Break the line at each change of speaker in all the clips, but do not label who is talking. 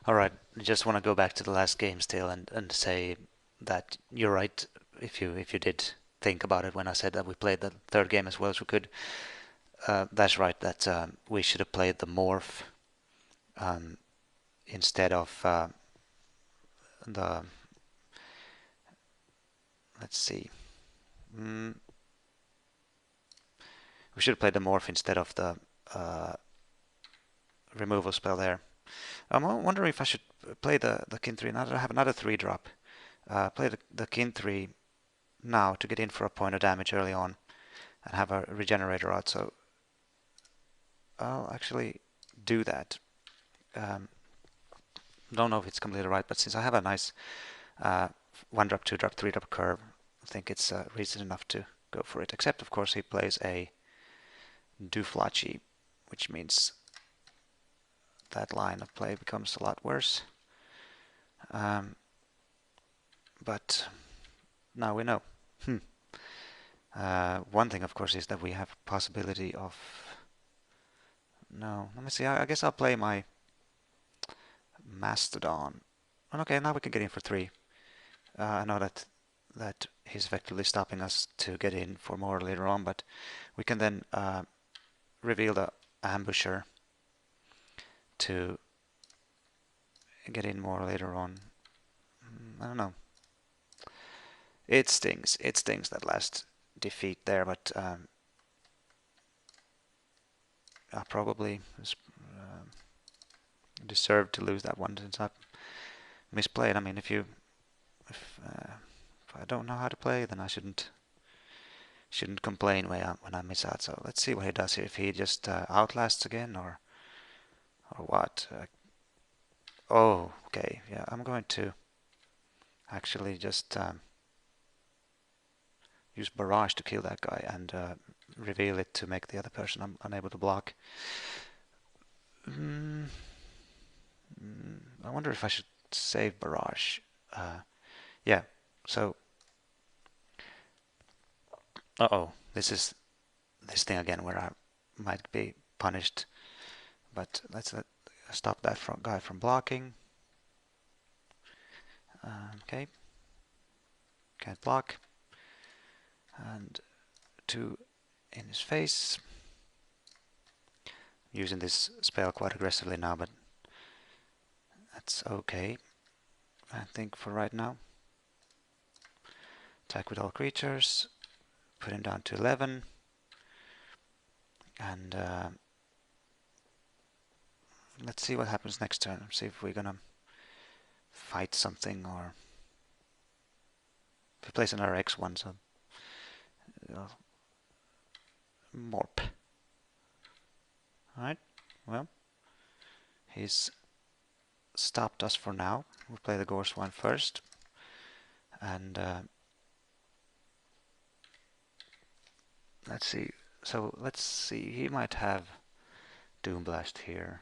All right, I just want to go back to the last game still and say that you're right if you did think about it when I said that we played the third game as well as we could. That's right, that we should have played the morph um, instead of the. Let's see. Mm, we should have played the morph instead of the uh, removal spell there. I'm wondering if I should play the kin 3 now that I have another 3 drop. Play the kin 3 now to get in for a point of damage early on and have a regenerator out. So I'll actually do that. Um, don't know if it's completely right, but since I have a nice uh, 1 drop, 2 drop, 3 drop curve, I think it's reason enough to go for it. Except, of course, he plays a Duflachi, which means that line of play becomes a lot worse. Um, but now we know. One thing, of course, is that we have possibility of. No, let me see. I guess I'll play my Mastodon. Okay, now we can get in for 3. I know that he's effectively stopping us to get in for more later on, but we can then reveal the ambusher to get in more later on. I don't know. It stings. It stings, that last defeat there, but I probably deserved to lose that one since I misplayed. I mean, if I don't know how to play, then I shouldn't complain when I miss out. So let's see what he does here. If he just outlasts again, or what? Oh, okay. Yeah, I'm going to actually just use barrage to kill that guy and reveal it to make the other person unable to block. Mm, I wonder if I should save barrage. Yeah. So, uh-oh, this is this thing again where I might be punished. But let's stop that guy from blocking. Okay, can't block. And 2 in his face. Using this spell quite aggressively now, but that's okay, I think, for right now. Attack with all creatures. Put him down to 11. And let's see what happens next turn. See if we're gonna fight something, or if we place another X1, so morp. Alright, well, he's stopped us for now. We'll play the Gorse one first. And let's see. So let's see. He might have Doomblast here.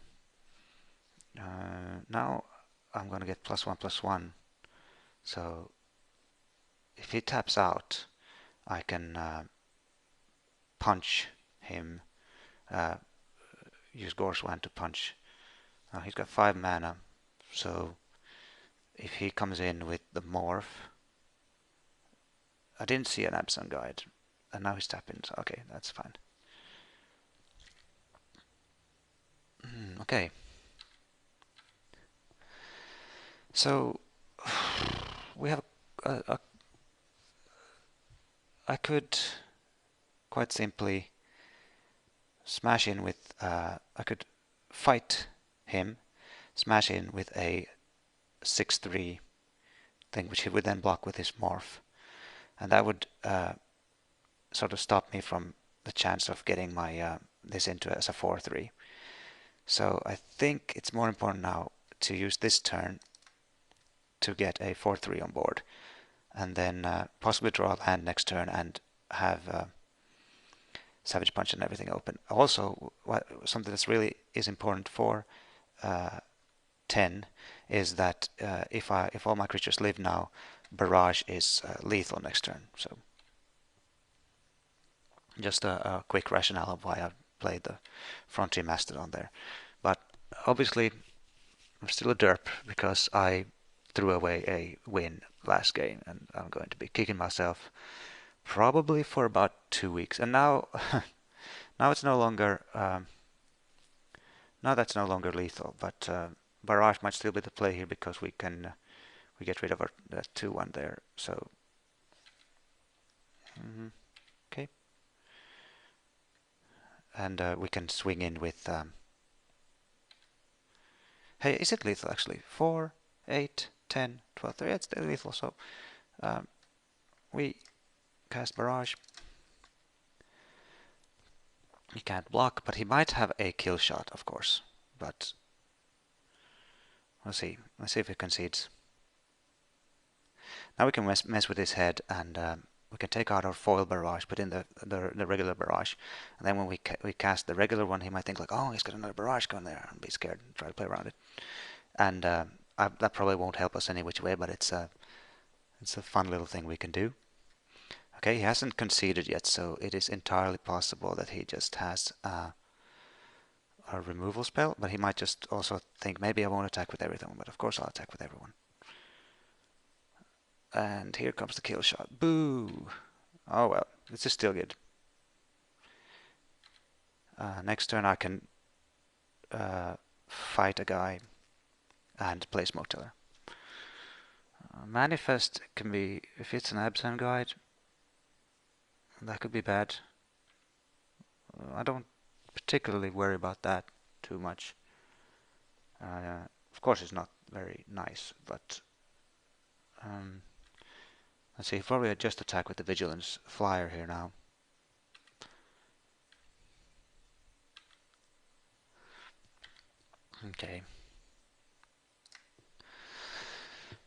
Now I'm going to get +1/+1. So if he taps out, I can punch him. Use Gorswan to punch. He's got 5 mana, so if he comes in with the morph, I didn't see an Absent Guide, and now he's tapping. So okay, that's fine. Okay. So we have I could quite simply smash in with I could fight him, smash in with a 6/3 thing, which he would then block with his morph, and that would sort of stop me from the chance of getting my this into as a 4/3. So I think it's more important now to use this turn to get a 4/3 on board, and then possibly draw a land next turn and have Savage Punch and everything open. Also, something that's really is important for 10 is that if all my creatures live now, Barrage is lethal next turn. So just a quick rationale of why I played the Frontier Mastodon there. But obviously, I'm still a derp because I threw away a win last game, and I'm going to be kicking myself probably for about 2 weeks. And now, now it's no longer now that's no longer lethal, but barrage might still be the play here because we get rid of that 2-1 there. So okay, and we can swing in with. Hey, is it lethal actually? 4, 8, 10, 12, 13. Yeah, it's still lethal. So um, we cast barrage. He can't block, but he might have a kill shot, of course. But we'll see. Let's see if he concedes. Now we can mess with his head, and we can take out our foil barrage, put in the regular barrage, and then when we cast the regular one, he might think like, oh, he's got another barrage going there, and be scared and try to play around it. And that probably won't help us any which way, but it's a fun little thing we can do. Okay, he hasn't conceded yet, so it is entirely possible that he just has a removal spell, but he might just also think maybe I won't attack with everything, but of course I'll attack with everyone. And here comes the kill shot. Boo! Oh well, this is still good. Next turn I can fight a guy and play Smoke Teller. Manifest can be, if it's an Absen guide, that could be bad. I don't particularly worry about that too much. Of course it's not very nice, but let's see, probably I just attack with the Vigilance Flyer here now. Okay.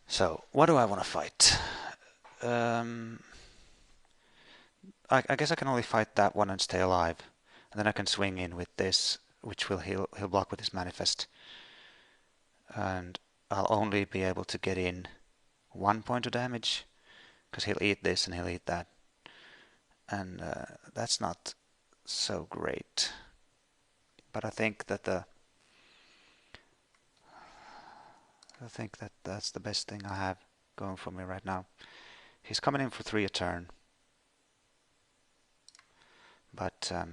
So, what do I want to fight? I guess I can only fight that one and stay alive. And then I can swing in with this, which will he'll block with his Manifest. And I'll only be able to get in 1 point of damage, because he'll eat this and he'll eat that. And that's not so great. But I think that that's the best thing I have going for me right now. He's coming in for 3 a turn. But yeah.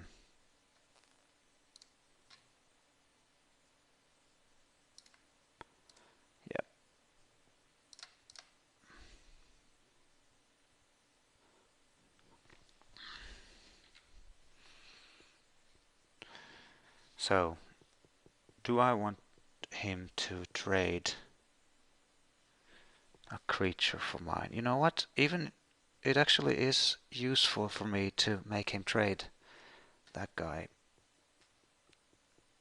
So, do I want him to trade a creature for mine? You know what? Even it actually is useful for me to make him trade that guy.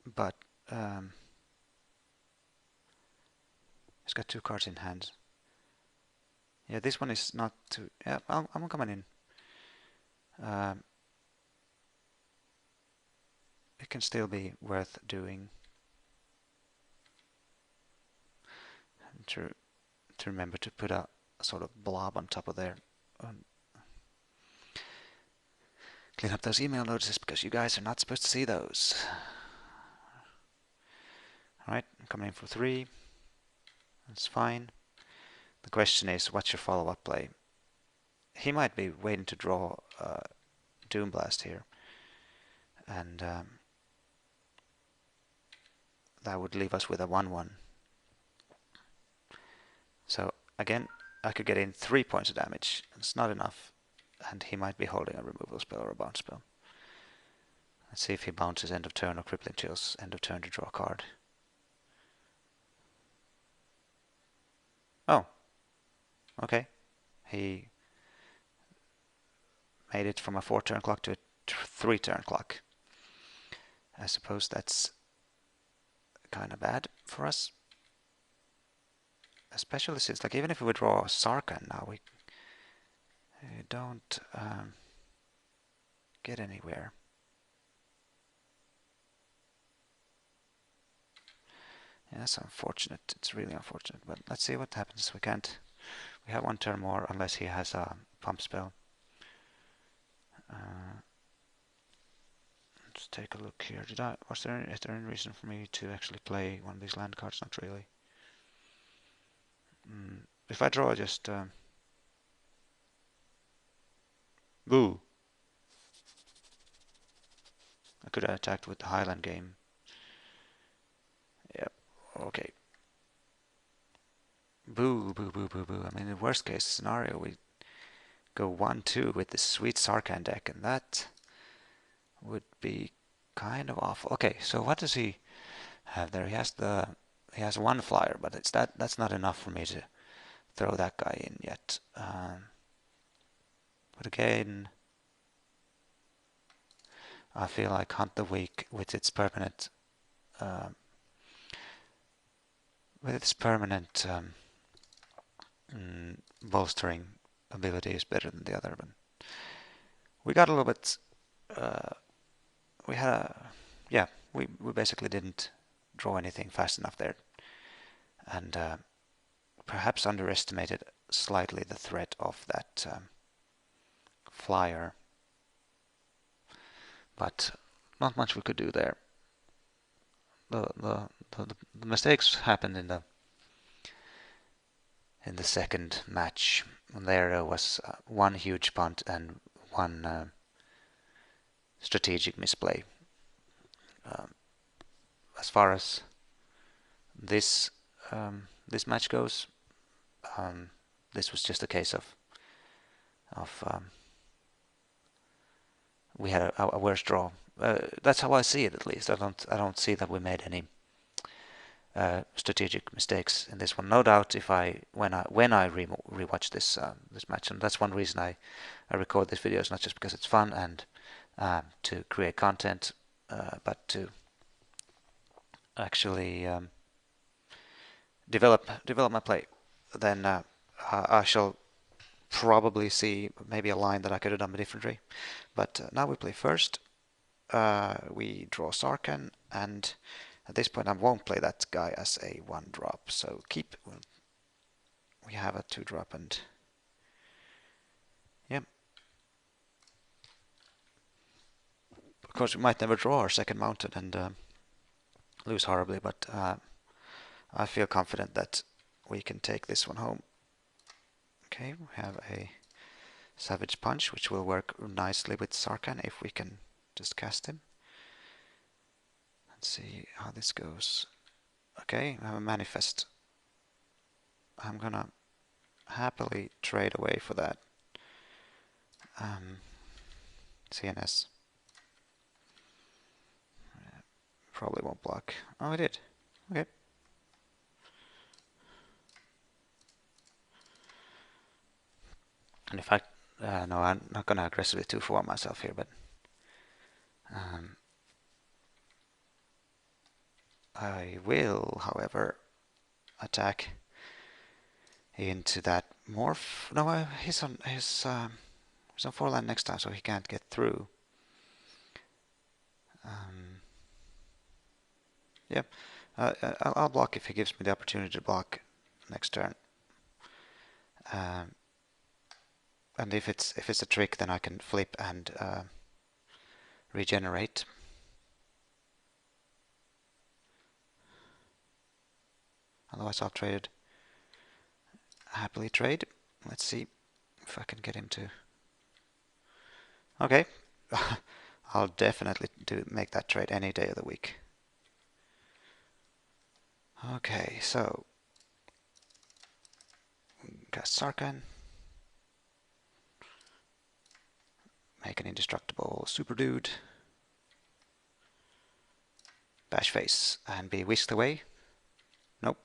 But he's got 2 cards in hand. Yeah, this one is not too. Yeah, I'm coming in. It can still be worth doing. And to remember to put a sort of blob on top of there. Clean up those email notices because you guys are not supposed to see those. Alright, I'm coming in for 3. That's fine. The question is, what's your follow-up play? He might be waiting to draw Doom Blast here. And that would leave us with a 1-1. So again, I could get in 3 points of damage. It's not enough. And he might be holding a removal spell or a bounce spell. Let's see if he bounces end of turn or Crippling Chills end of turn to draw a card. Oh. Okay. He made it from a 4-turn clock to a 3-turn clock. I suppose that's kind of bad for us. Especially since, like, even if we would draw Sarkhan now, we don't get anywhere. Yeah, that's unfortunate. It's really unfortunate. But let's see what happens. We can't. We have 1 turn more unless he has a pump spell. let's take a look here. Is there any reason for me to actually play one of these land cards? Not really. If I draw just boo, I could have attacked with the Highland game. Yep. Okay. Boo, boo, boo, boo, boo. I mean, in the worst case scenario, we go 1-2 with this sweet Sarkhan deck, and that would be kind of awful. Okay, so what does he have there? He has one flyer, but that's not enough for me to throw that guy in yet. But again, I feel like Hunt the Weak with its permanent um, bolstering ability is better than the other. But we got a little bit. We had we basically didn't draw anything fast enough there, and perhaps underestimated slightly the threat of that flyer. But not much we could do there. The mistakes happened in the second match. There was one huge punt and one strategic misplay. As far as this match goes, this was just a case of we had a worse draw. That's how I see it, at least. I don't see that we made any strategic mistakes in this one. No doubt, when I rewatch this match, and that's one reason I record these videos, not just because it's fun and to create content, but to actually develop my play. Then I shall probably see maybe a line that I could have done differently. But now we play first. We draw Sarkhan, and at this point I won't play that guy as a 1-drop. So we have a 2-drop, and yeah. Of course, we might never draw our second mountain and lose horribly, but I feel confident that we can take this one home. Okay, we have a Savage Punch, which will work nicely with Sarkhan if we can just cast him. Let's see how this goes. Okay, I have a Manifest. I'm gonna happily trade away for that. CNS. Probably won't block. Oh, I did. Okay. And in fact, no, I'm not gonna aggressively 2-for-1 myself here, but I will, however, attack into that morph. No, he's on 4-land next time, so he can't get through. Yep, I'll block if he gives me the opportunity to block next turn. And if it's a trick, then I can flip and regenerate. Otherwise, I'll happily trade. Let's see if I can get him to. Okay, I'll definitely make that trade any day of the week. Okay, so cast Sarkhan, make an indestructible super dude, bash face, and be whisked away. Nope.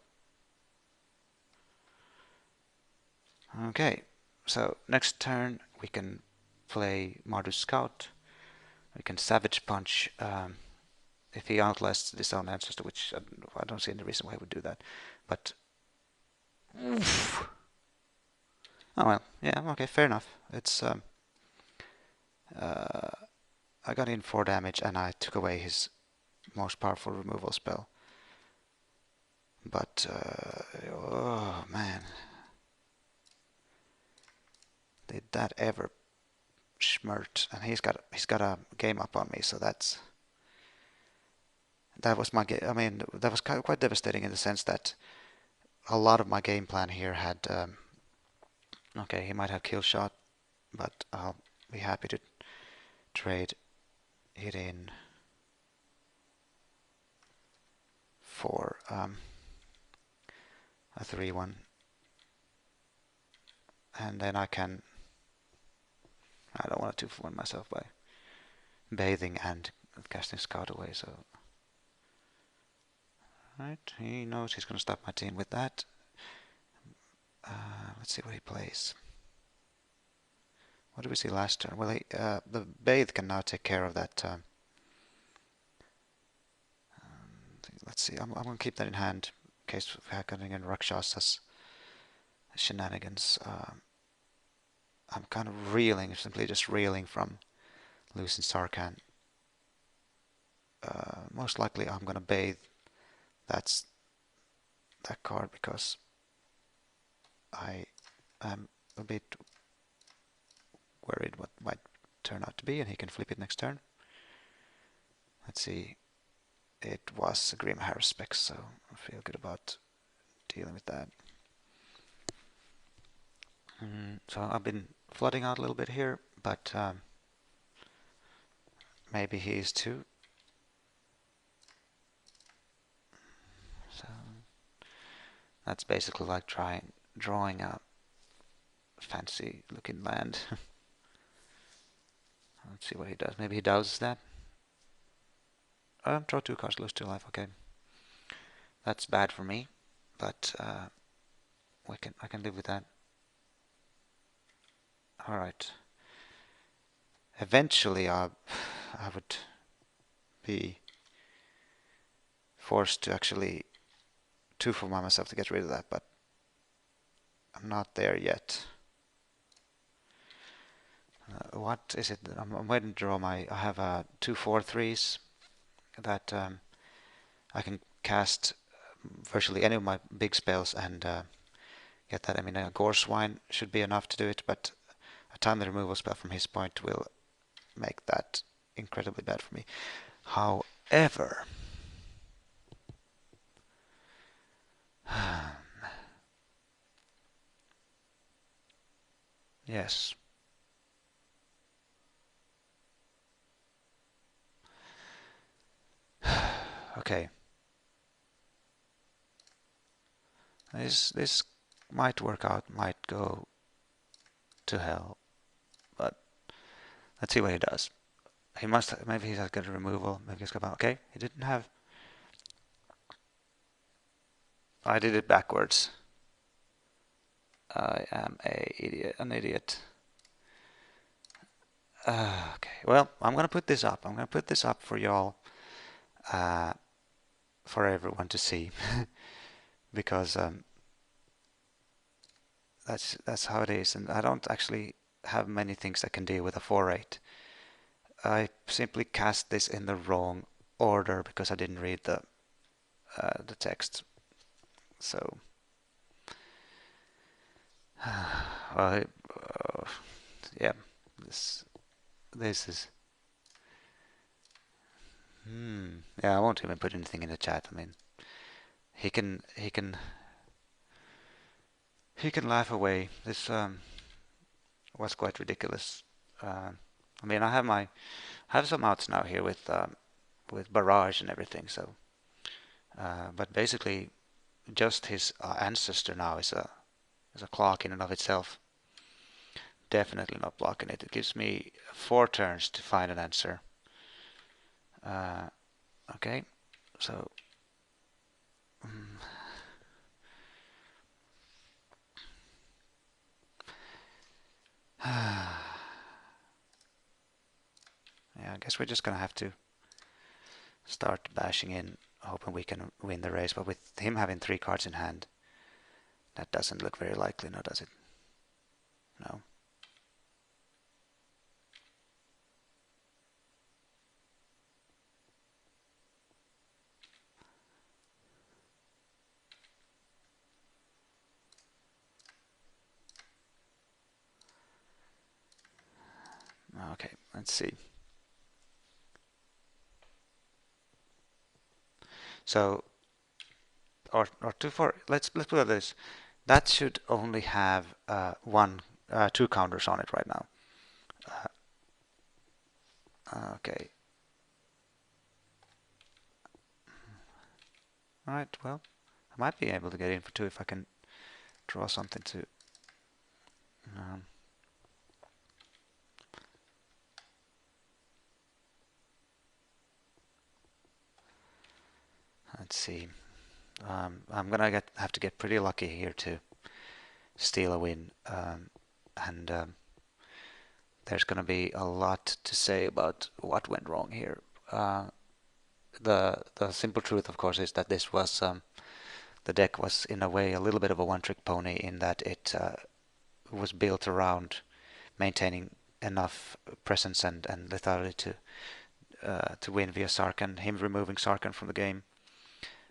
Okay, so next turn we can play Mardus Scout. We can Savage Punch if he outlasts this own ancestor, which I don't see any reason why he would do that. But oof. Oh well, yeah, okay, fair enough. It's I got in 4 damage and I took away his most powerful removal spell. But oh man, did that ever schmurt? And he's got a game up on me, so that's that was my game. I mean, that was quite devastating in the sense that a lot of my game plan here had. Okay, he might have kill shot, but I'll be happy to trade it in for a 3-1, and then I can. I don't want to 2-for-1 myself by bathing and casting Scout away. So, right, he knows he's going to stop my team with that. Let's see what he plays. What did we see last turn? Well, the bathe can now take care of that. Let's see. I'm going to keep that in hand in case Hakkinen and Rakshasas shenanigans. I'm kind of reeling, simply just reeling from losing Sarkhan. Most likely I'm going to bathe that card because I am a bit worried what might turn out to be, and he can flip it next turn. Let's see. It was a Grim Haruspex, so I feel good about dealing with that. So I've been flooding out a little bit here, but maybe he is too. So that's basically like drawing a fancy looking land. Let's see what he does. Maybe he douses that. Draw 2 cards, lose 2 life. Okay, that's bad for me, but I can live with that. All right. Eventually, I would be forced to actually 2-for myself to get rid of that, but I'm not there yet. What is it? I'm waiting to draw my. I have 2/4/3s that I can cast virtually any of my big spells and get that. I mean, a Gore Swine should be enough to do it, but a timely removal spell from his point will make that incredibly bad for me. However, yes. Okay. This might work out, might go to hell, but let's see what he does. He must, maybe he's got a removal, maybe he's got, okay, he didn't have, I did it backwards. I am an idiot. Okay, well, I'm gonna put this up. I'm gonna put this up for y'all, for everyone to see, because that's how it is, and I don't actually have many things I can deal with a 4/8. I simply cast this in the wrong order because I didn't read the text. So, well, yeah, this is. Yeah, I won't even put anything in the chat. I mean, he can laugh away. This was quite ridiculous. I mean, I have some outs now here with barrage and everything. So, but basically, just his ancestor now is a clock in and of itself. Definitely not blocking it. It gives me 4 turns to find an answer. Okay, so yeah, I guess we're just gonna have to start bashing in, hoping we can win the race. But with him having 3 cards in hand, that doesn't look very likely now, does it? No. Okay, let's see. So, or 2-4. Let's put it this. That should only have two counters on it right now. Okay. All right. Well, I might be able to get in for 2 if I can draw something to. Um, let's see. I'm gonna have to get pretty lucky here to steal a win, and there's gonna be a lot to say about what went wrong here. The simple truth, of course, is that this was the deck was in a way a little bit of a one-trick pony in that it was built around maintaining enough presence and lethality to win via Sarkhan. Him removing Sarkhan from the game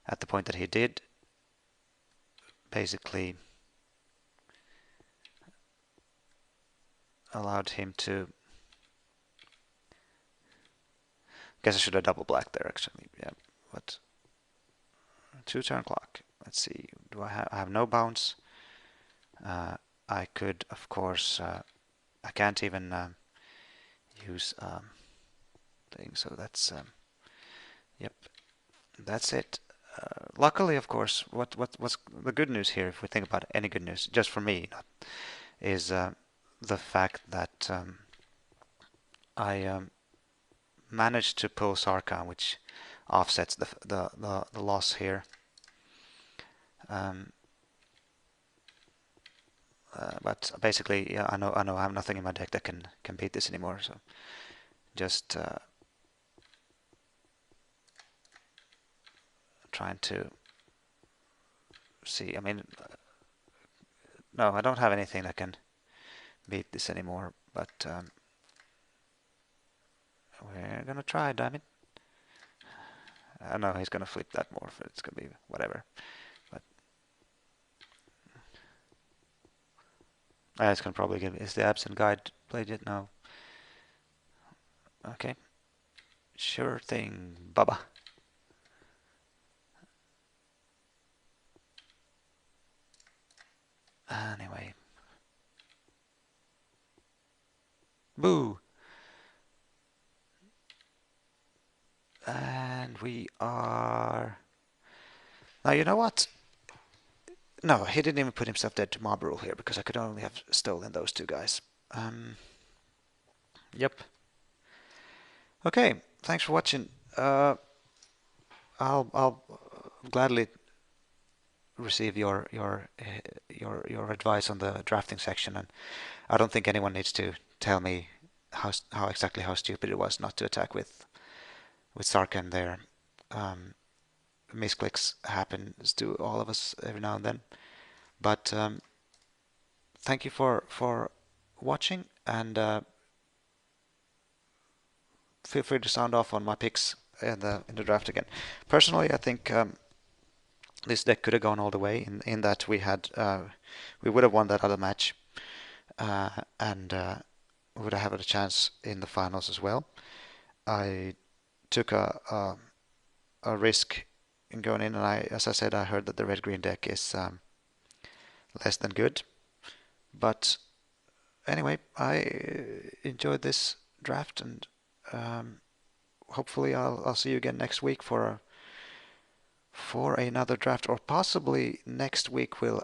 at the point that he did basically allowed him to. Guess I should have double black there actually. Yeah, but 2-turn clock. Let's see. Do I have no bounce? I could, of course. I can't even use thing. So that's yep. That's it. Luckily, of course, what's the good news here, if we think about any good news, just for me, is the fact that I managed to pull Sarkhan, which offsets the loss here. But basically, yeah, I know I have nothing in my deck that can beat this anymore. So just trying to see. I mean, no, I don't have anything that can beat this anymore. But we're gonna try, damn it. I know he's gonna flip that morph. It's gonna be whatever. But it's gonna probably give. Is the absent guide played yet? No. Okay. Sure thing, Baba. Anyway. Boo! And we are. Now, you know what? No, he didn't even put himself dead to mob rule here because I could only have stolen those two guys. Yep. Okay, thanks for watching. I'll gladly receive your advice on the drafting section, and I don't think anyone needs to tell me how exactly how stupid it was not to attack with Sarkhan there. Misclicks happens to all of us every now and then, but thank you for watching, and feel free to sound off on my picks in the draft again. Personally, I think this deck could have gone all the way in that we would have won that other match, and we would have had a chance in the finals as well. I took a risk in going in, and as I said, I heard that the red-green deck is less than good. But anyway, I enjoyed this draft, and hopefully I'll see you again next week for another draft, or possibly next week will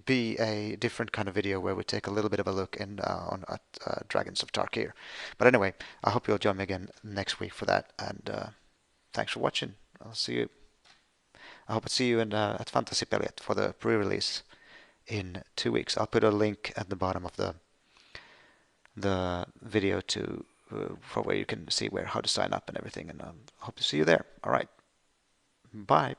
be a different kind of video where we take a little bit of a look at Dragons of Tarkir. But anyway, I hope you'll join me again next week for that, and thanks for watching. I'll see you. I hope to see you at Fantasy Pellet for the pre-release in 2 weeks. I'll put a link at the bottom of the video to for where you can see how to sign up and everything, and hope to see you there. All right, bye.